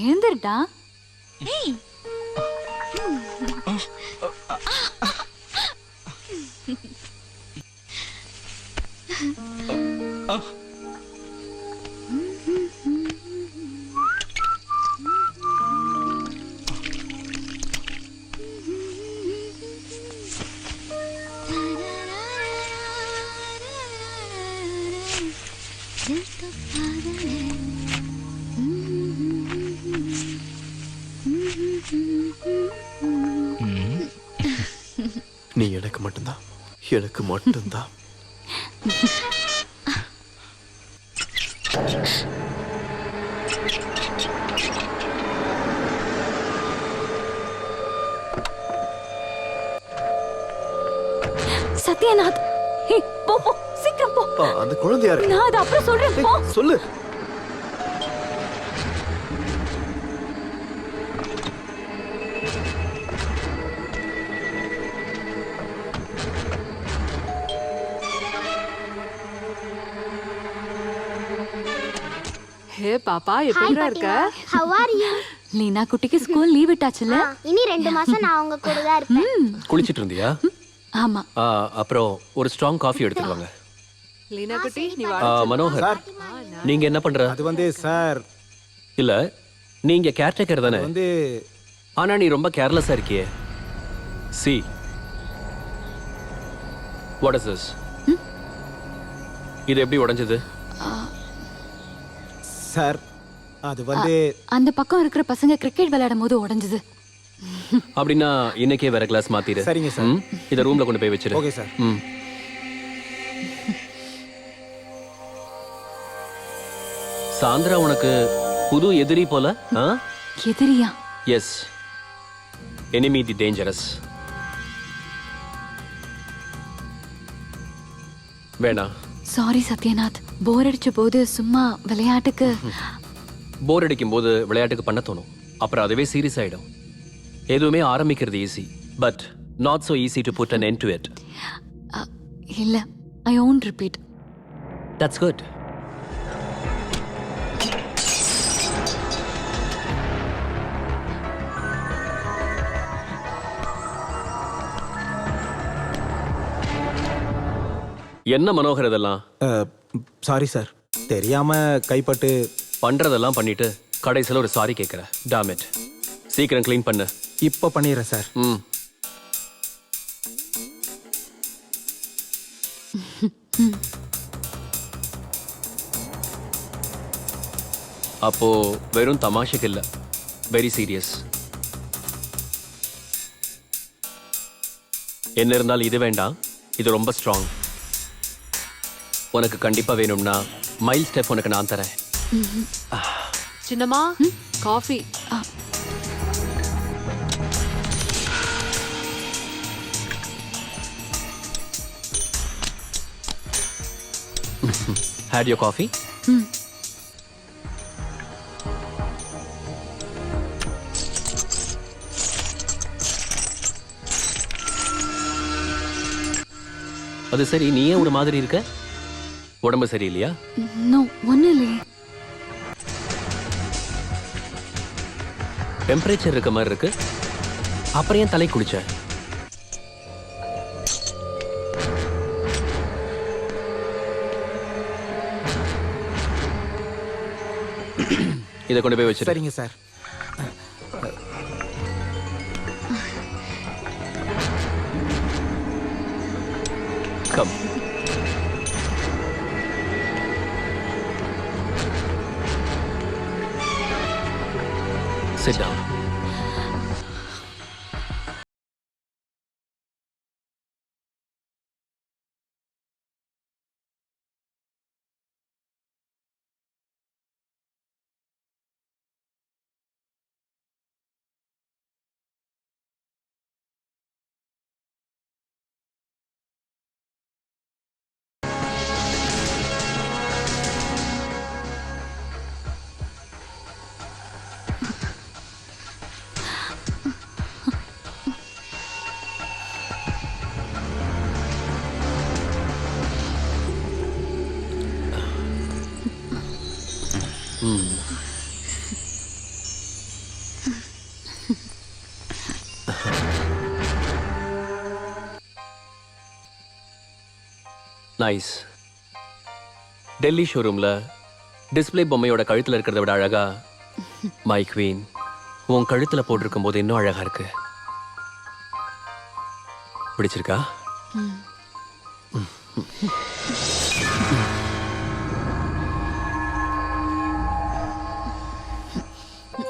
எழுந்திருடா. ஏய் நீ எனக்கு மட்டும்தான், எனக்கு மட்டும்தான். சத்யநாத், போ போ, சீக்கிரம் போ. அந்த குழந்தை யாரு? நான் அது அப்புறம் சொல்றேன், போ. சொல்லு. ஹே பாப்பா, எப்படிடா இருக்க? How are you? லீனா குட்டிக்கு ஸ்கூல் லீவ் விட்டாச்சுல? இனி 2 மாசம் நான் உங்க கூட தான் இருப்பேன். குளிச்சிட்டு இருந்தியா? ஆமா. அப்புறம் ஒரு ஸ்ட்ராங் காஃபி எடுத்துட்டு வாங்க. லீனா குட்டி, நீ மனோகர், நீங்க என்ன பண்ற? அது சார் இல்ல, நீங்க கேர்டேக்கர் தானே? ஆனா நீ ரொம்ப கேர்லெஸ்ஸா இருக்கியே. C, what is this? இது எப்படி உடைஞ்சது? சார் அது அந்த பக்கம் இருக்கிற பசங்க கிரிக்கெட் விளையாடும் போது உடைஞ்சது. அப்படின்னா இன்னைக்கே வேற கிளாஸ் மாத்திரு. சரிங்க சார். இத ரூம்ல கொண்டு போய் வச்சிரு. Okay sir. சாந்திரா உனக்கு புது எதிரி போல? எதிரியா? எஸ், எனிமி தி டேஞ்சரஸ். வேணா. சாரி சத்யநாத், போர் அடிச்ச போது சும்மா விளையாட்டுக்கு. போர் அடிக்கும் போது விளையாட்டுக்கு பண்ண தோணும், அப்புறம் அதுவே சீரியஸ் ஆயிடும். எதுவுமே ஆரம்பிக்கிறது easy, but not so easy to put an end to it. இல்ல, I won't repeat. That's good. என்ன மனோகர் இதெல்லாம்? சாரி சார், தெரியாம கைப்பட்டு. பண்றதெல்லாம் பண்ணிட்டு கடைசியில் ஒரு சாரி கேட்குற. Tom it. சீக்கிரம் க்ளீன் பண்ணு. இப்போ பண்ணிடுறேன் சார். அப்போ வெறும் தமாஷைக்கு இல்ல, வெரி சீரியஸ். என்ன இருந்தாலும் இது வேண்டாம், இது ரொம்ப ஸ்ட்ராங். உனக்கு கண்டிப்பா வேணும்னா மைல் ஸ்டெப் உனக்கு நான் தரேன். சின்னம்மா, காஃபி. Had your coffee? அது சரி, நீ ஏன் ஒரு மாதிரி இருக்க? உடம்பு சரியில்லையா? நோ, ஒன்னும் இல்லையே. டெம்பரேச்சர் இருக்க மாதிரி இருக்கு. அப்புறம் ஏன் தலை குளிச்ச? இதை கொண்டு போய் வச்சு. சரிங்க sir. Come. Sit down. Nice. Delhi ஷோரூம்ல டிஸ்ப்ளே பொம்மையோட கழுத்துல இருக்கிறத விட அழகா மை குவீன் உன் கழுத்துல போட்டிருக்கும் போது இன்னும் அழகா இருக்கு. பிடிச்சிருக்கா?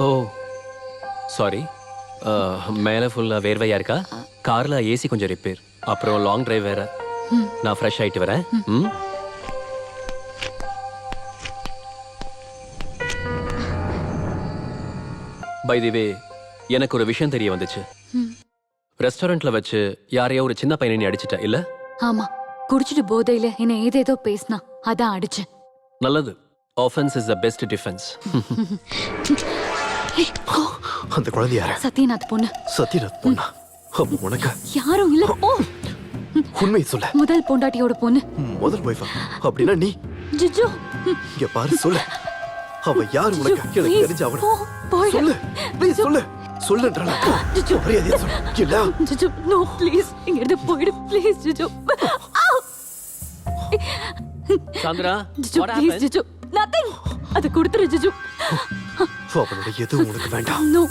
ஓ சாரி. மேலே ஃபுல்லாக வேர்வையா இருக்கா? காரில் ஏசி கொஞ்சம் ரிப்பேர், அப்புறம் லாங் டிரைவ் வேற. நான் ஃப்ரெஷ் ஆகிட்டு வரேன். ம். பை தி வே, எனக்கு ஒரு விஷயம் தெரிய வந்துச்சு. ரெஸ்டாரண்ட்ல வச்சு யாரையோ ஒரு சின்ன பையனை நீ அடிச்சிட்ட இல்ல? ஆமா, குடிச்சிட்டு போதையில என்ன ஏதேதோ பேசினா, அதான் அடிச்சேன். நல்லது. Offence is the best defence. அந்த குழந்தை யாரு? சத்யநாத் பொண்ணு. சத்யநாத் பொண்ணா? அப்ப உனக்கு யாரும் இல்ல. ஓ, உண்மையை சொல்ல. முதல் பொண்டாட்டியோட பொண்ணு. முதல் வைஃபா? அப்படின்னா நீ ஜிஜு, இங்க பாரு, சொல்லு. அவ யாரு உனக்கு? எனக்கு தெரிஞ்ச அவன சொல்லு. ப்ளீஸ் சொல்லு. சொல்லுன்றல. ஜிஜு, மரியாதையா சொல்லு. இல்ல ஜிஜு, நோ ப்ளீஸ், இங்க இருந்து போயிடு ப்ளீஸ் ஜிஜு. சாந்திரா, ஜிஜு what ப்ளீஸ் happened? ஜிஜு, nothing. அது கொடுத்துரு ஜிஜு. அவனோட எதுவும் உனக்கு வேண்டாம். No,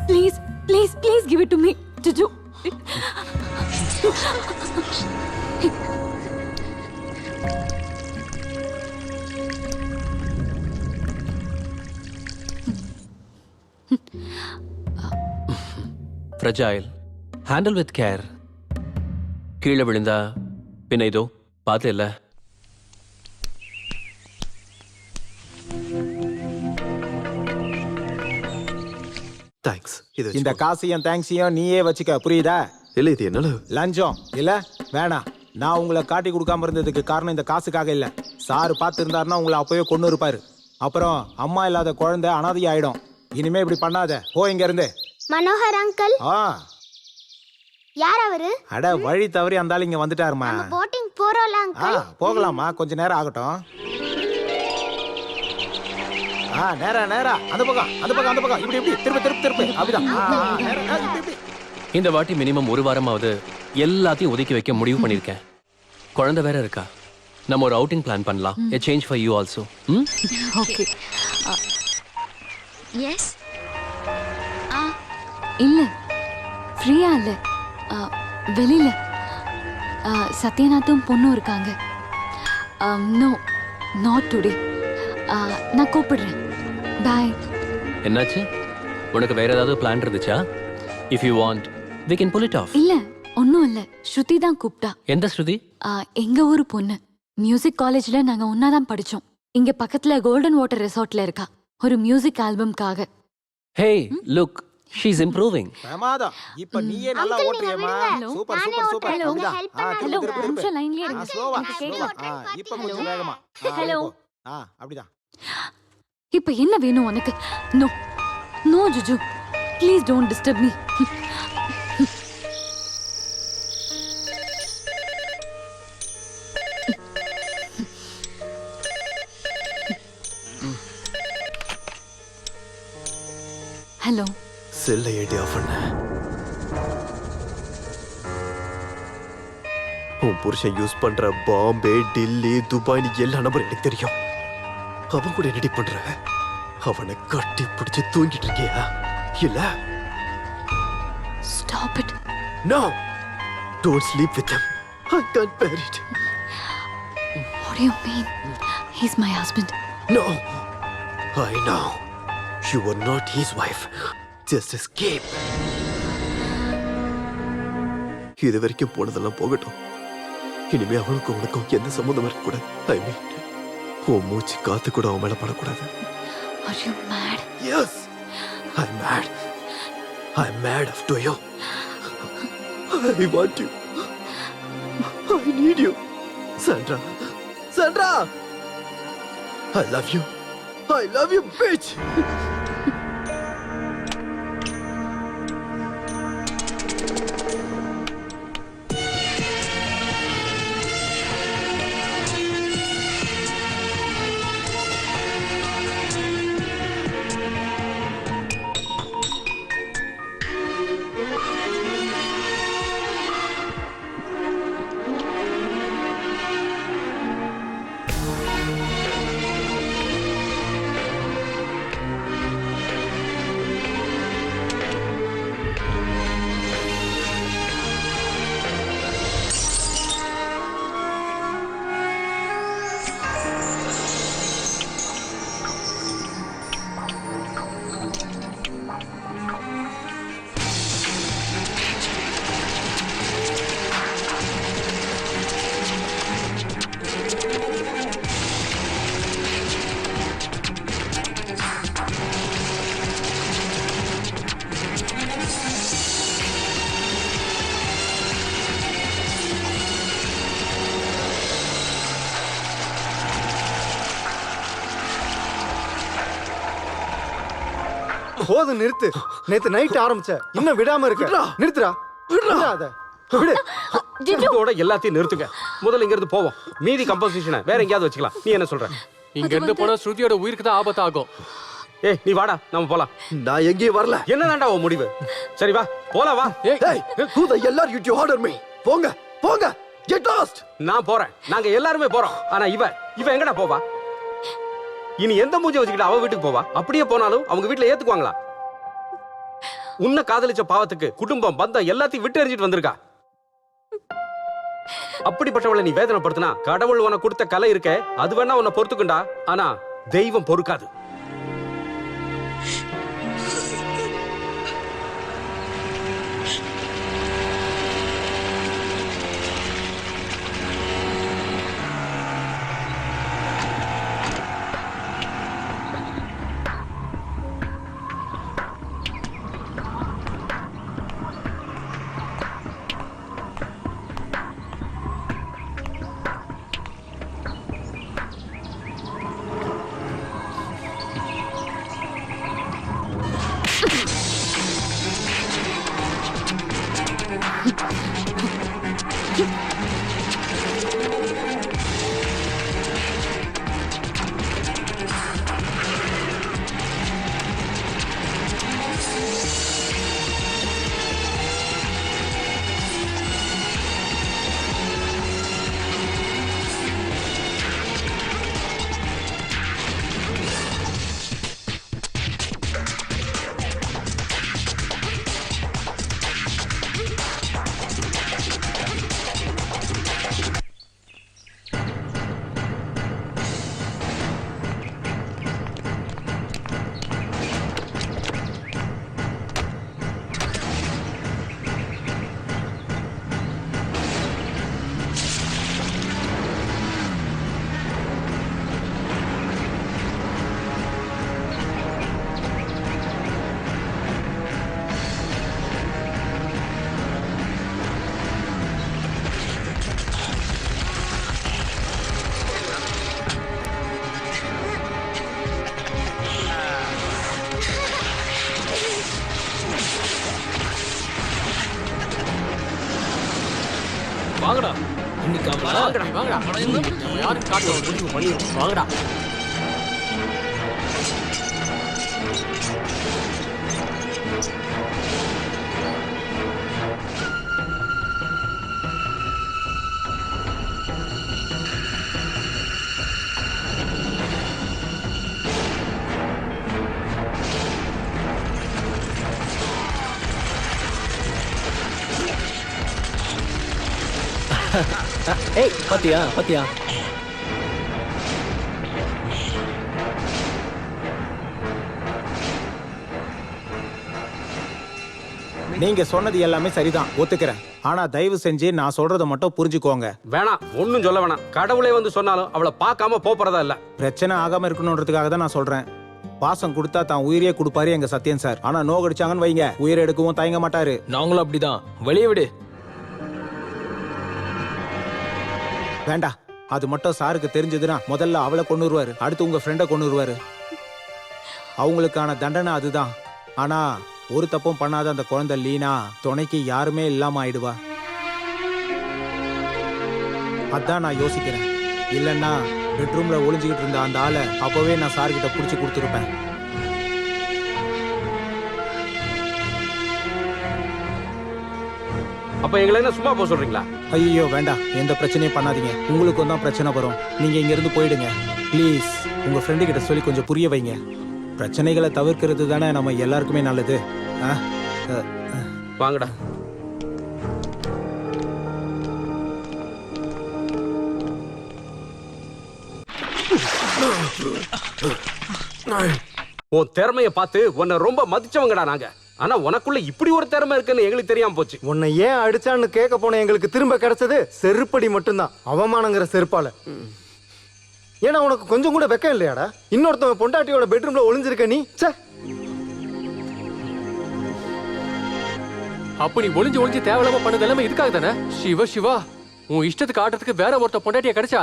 please, please, please give it to me, Jiju. Fragile. Handle with care. கீழே விழுந்தா பின்ன இதோ பார்த்து இல்ல. தேங்க்ஸ். இது இந்த காசையும் தேங்க்ஸையும் நீயே வச்சுக்க, புரியுதா? இல்ல, இது என்னால லஞ்சம் இல்ல, வேணாம். நான் உங்களை காட்டி கொடுக்காம இருந்ததுக்கு காரணம் இந்த காசுக்காக இல்ல. சாரு பார்த்து இருந்தாருன்னா உங்களை அப்பவே கொண்டு இருப்பாரு. அப்புறம் அம்மா இல்லாத குழந்தை அனாதை ஆயிடும். இனிமே இப்படி பண்ணாத, போ இங்க இருந்து. மனோகர் அங்கிள், ஆ, யார் அவரு? அட வழி தவறி அந்த ஆள் இங்க வந்துட்டாருமா. போட்டிங் போறோம்ல ஆ, அங்கிள். போகலாமா, கொஞ்ச நேரம் ஆகட்டும். நேரா நேரா அந்த பக்கம் அந்த பக்கம் அந்த பக்கம், இப்படி இப்படி திருப்பி திருப்பி திருப்பி, அப்படிதான். நேரா, இப்படி இப்படி. இந்த வாட்டி மினிமம் ஒரு வாரமாவது எல்லாத்தையும் ஒதுக்கி வைக்க முடிவு பண்ணிருக்கேன். குழந்தை வேற இருக்கா. நம்ம ஒரு அவுட்டிங் பிளான் பண்ணலாம். A change for you also. ம்? ஓகே. எஸ் இல்ல, ஃப்ரீயா இல்ல, வெளியில சத்யநாத்தும் பொண்ணும் இருக்காங்க. No, not today. நான் கூப்பிடுறேன். பாய். என்னாச்சு? உனக்கு வேற ஏதாவது பிளான் இருந்துச்சா? If you want, we can pull it off. இல்ல, ஒன்னும் இல்ல. ஸ்ருதி தான் கூப்பிட்டா. எந்த ஸ்ருதி? எங்க ஊரு பொண்ணு. மியூசிக் காலேஜ்ல நாங்க ஒன்னாதான் படிச்சோம். இங்க பக்கத்துல கோல்டன் வாட்டர் ரெசார்ட்ல இருக்கா, ஒரு மியூசிக் ஆல்பம்காக. Hey, look, she's improving. பிரமாதம். இப்ப நீயே நல்லா ஓட்டுறியேமா. Super super super. ஹலோ, உங்க அப்படிதான். ஹெல்ப் திருப்பி, ஹலோ, திருப்பி, திருப்பி. நிமிஷம் லைன்லயே இருங்க. ஸ்லோவா எனக்கு ஸ்லோவா. கேட்கல. இப்ப கொஞ்சம் வேகமா. ஹலோ. அப்படிதான். இப்ப என்ன வேணும் உனக்கு? நோ நோ ஜுஜு, please don't disturb me. Hello. செல்லை ஏடி ஆஃப் பண்ண. உன் புருஷன் யூஸ் பண்ற பாம்பே, டில்லி, துபாய் எல்லா நம்பரும் எனக்கு தெரியும். அவன் கூட என்னடி பண்ற? அவனை கட்டி பிடிச்சு தூங்கிட்டு இருக்கியா? இல்ல? Stop it. No, don't sleep with him. I can't bear it. What do you mean? He's my husband. No, I know. You were not his wife. Just escape. இது வரைக்கும் போனதெல்லாம் போகட்டும். இனிமே அவளுக்கும் உனக்கும் எந்த சம்மந்தம் இருக்கக்கூடாது. I mean, உன் மூச்சு காத்து கூட அவன் மேல படக்கூடாது. Are you mad? Yes, I'm mad. I'm mad after you. I want you. I need you. Sandra. Sandra! I love you. I love you, bitch! போதும் நிறுத்து. நேத்து நைட் ஆரம்பிச்ச இன்னும் விடாம இருக்க. நிறுத்துடா. விடாத. விடு. இதோட எல்லாத்தையும் நிறுத்துங்க. முதல்ல இங்க இருந்து போவோம். மீதி கம்போசிஷனை வேற எங்கேயாவது வச்சுக்கலாம். நீ என்ன சொல்ற? இங்க இருந்து போனா ஸ்ருதியோட உயிருக்கு தான் ஆபத்தாகும். ஏய் நீ வாடா, நம்ம போலாம். நான் எங்கேயும் வரல. என்னதான்டா உன் முடிவு? சரி வா போலாம் வா. Hey, who the hell are you to order me? போங்க போங்க, get lost. நான் போறேன். நாங்க எல்லாருமே போறோம். ஆனா இவ எங்கடா போவா? இனி எந்த மூஞ்ச வச்சுக்கிட்டு அவ வீட்டுக்கு போவா? அப்படியே போனாலும் அவங்க வீட்டுல ஏத்துக்குவாங்களா? உன்னை காதலிச்ச பாவத்துக்கு குடும்பம் பந்தம் எல்லாத்தையும் விட்டு எறிஞ்சிட்டு வந்திருக்கா. அப்படிப்பட்டவளை நீ வேதனைப்படுத்தினா கடவுள் உனக்கு கொடுத்த கலை இருக்க அது வேணா உன்னை பொறுத்துக்குண்டா. ஆனா தெய்வம் பொறுக்காது. வாங்கடா. இன்னைக்கு வாங்கடா. யாரும் காட்டுற முடிவு பண்ணிடுவோம். வாங்கடா. ஏய் பாத்தியா பாத்தியா, நீங்க சொன்னது எல்லாமே சரிதான், ஒத்துக்கிறேன். ஆனா தயவு செஞ்சு நான் சொல்றதை மட்டும் புரிஞ்சுக்கோங்க. வேணாம், ஒன்னும் சொல்ல வேணாம். கடவுளே வந்து சொன்னாலும் அவளை பார்க்காம போறதா இல்ல. பிரச்சனை ஆகாம இருக்கணும்ன்றதுக்காக தான் நான் சொல்றேன். பாசம் கொடுத்தா தான் உயிரே கொடுப்பாரு எங்க சத்யன் சார். ஆனா நோகடிச்சாங்கன்னு வைங்க, உயிரை எடுக்கவும் தயங்க மாட்டாரு. நாங்களும் அப்படிதான். வெளியே விடு. வேண்டாம், அது மட்டும் சாருக்கு தெரிஞ்சதுன்னா முதல்ல அவளை கொன்னுருவாரு, அடுத்து உங்க ஃப்ரெண்டை கொன்னுருவாரு. அவங்களுக்கான தண்டனை அதுதான். ஆனா ஒரு தப்பும் பண்ணாத அந்த குழந்தை லீனா துணைக்கு யாருமே இல்லாம ஆயிடுவா. அதான் நான் யோசிக்கிறேன். இல்லைன்னா பெட்ரூம்ல ஒளிஞ்சுக்கிட்டு இருந்த அந்த ஆளை அப்பவே நான் சார்கிட்ட புடிச்சு கொடுத்துருப்பேன். அப்ப எங்களை என்ன சும்மா போக சொல்றீங்களா? ஐயோ வேண்டாம், எந்த பிரச்சனையும் பண்ணாதீங்க. உங்களுக்கும் தான் பிரச்சனை வரும். நீங்க இங்க இருந்து போயிடுங்க ப்ளீஸ். உங்க ஃப்ரெண்டு கிட்ட சொல்லி கொஞ்சம் புரிய வைங்க. பிரச்சனைகளை தவிர்க்கிறது தானே நம்ம எல்லாருக்குமே நல்லது. வாங்கடா. உன் திறமைய பார்த்து உன்னை ரொம்ப மதிச்சவங்கடா நாங்க. ஆனா உனக்குள்ள இப்படி ஒரு திறமை இருக்குன்னு எங்களுக்கு தெரியாம போச்சு. உன்னை ஏன் அடிச்சான்னு கேட்க போன எங்களுக்கு திரும்ப கிடைச்சது செருப்படி மட்டும்தான், அவமானங்கிற செருப்பால. ஏன்னா உனக்கு கொஞ்சம் கூட வெக்கம் இல்லையாடா? இன்னொருத்தவங்க பொண்டாட்டியோட பெட்ரூம்ல ஒளிஞ்சிருக்க நீ. அப்ப நீ ஒளிஞ்சு ஒளிஞ்சு தேவையில்லாம பண்ணது எல்லாமே இதுக்காக தானே? சிவா சிவா, உன் இஷ்டத்துக்கு ஆட்டத்துக்கு வேற ஒருத்த பொண்டாட்டியா கிடைச்சா